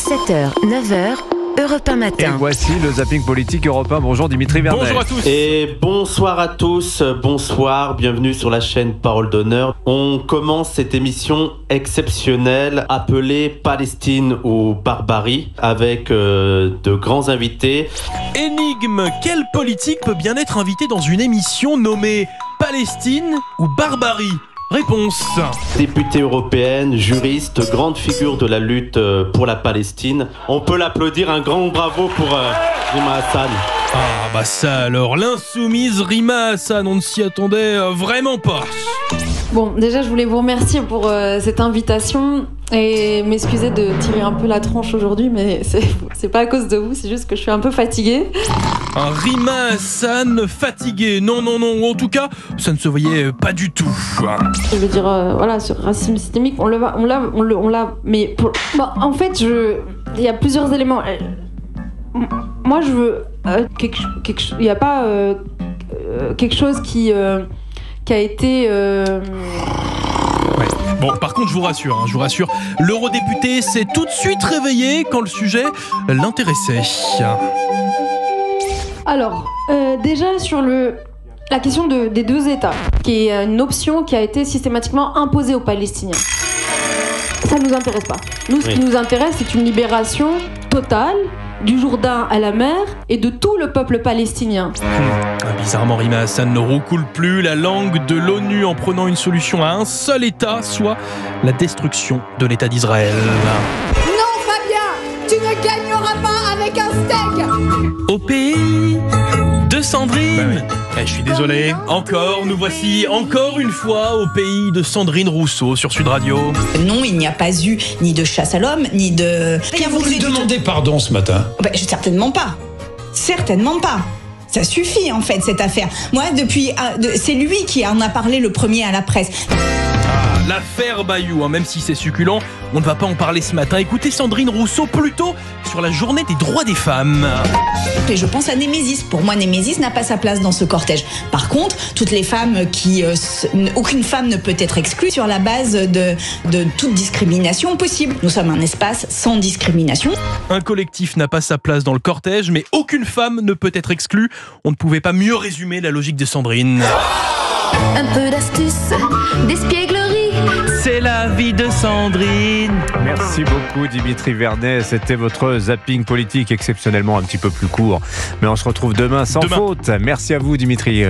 7h, 9h, Europe 1 Matin. Et voici le zapping politique Europe 1. Bonjour Dimitri Vernet. Bonjour à tous. Et bonsoir à tous, bonsoir, bienvenue sur la chaîne Parole d'Honneur. On commence cette émission exceptionnelle appelée Palestine ou Barbarie avec de grands invités. Énigme, quel politique peut bien être invité dans une émission nommée Palestine ou Barbarie ? Réponse. Députée européenne, juriste, grande figure de la lutte pour la Palestine. On peut l'applaudir, un grand bravo pour Rima Hassan. Ah bah ça alors, l'insoumise Rima Hassan, on ne s'y attendait vraiment pas. Bon, déjà je voulais vous remercier pour cette invitation et m'excuser de tirer un peu la tronche aujourd'hui, mais c'est pas à cause de vous, c'est juste que je suis un peu fatiguée. Un Rima Hassan fatigué, non, en tout cas, ça ne se voyait pas du tout. Je veux dire, voilà, sur racisme systémique, on l'a, mais en fait, il y a plusieurs éléments. Moi, je veux il n'y a pas quelque chose qui a été. Ouais. Bon, par contre, je vous rassure, l'eurodéputé s'est tout de suite réveillé quand le sujet l'intéressait. Alors, déjà sur la question des deux États, qui est une option qui a été systématiquement imposée aux Palestiniens. Ça ne nous intéresse pas. Nous, ce qui nous intéresse, c'est une libération totale du Jourdain à la mer et de tout le peuple palestinien. Bizarrement, Rima Hassan ne roucoule plus la langue de l'ONU en prenant une solution à un seul État, soit la destruction de l'État d'Israël. Non, Fabien, tu ne gagneras pas avec un steak. Au pays de Sandrine. Je suis désolé, nous voici encore une fois au pays de Sandrine Rousseau sur Sud Radio. Non, il n'y a pas eu ni de chasse à l'homme, ni de... Vous lui demandez pardon ce matin ? Certainement pas. Certainement pas. Ça suffit en fait cette affaire. Moi, c'est lui qui en a parlé le premier à la presse. L'affaire Bayou, même si c'est succulent, on ne va pas en parler ce matin. Écoutez Sandrine Rousseau plutôt sur la journée des droits des femmes. Et je pense à Némésis. Pour moi, Némésis n'a pas sa place dans ce cortège. Par contre, toutes les femmes aucune femme ne peut être exclue sur la base de toute discrimination possible. Nous sommes un espace sans discrimination. Un collectif n'a pas sa place dans le cortège, mais aucune femme ne peut être exclue. On ne pouvait pas mieux résumer la logique de Sandrine. Un peu d'astuce, d'espièglerie. C'est la vie de Sandrine. Merci beaucoup Dimitri Vernet. C'était votre zapping politique exceptionnellement un petit peu plus court. Mais on se retrouve demain sans faute. Merci à vous Dimitri.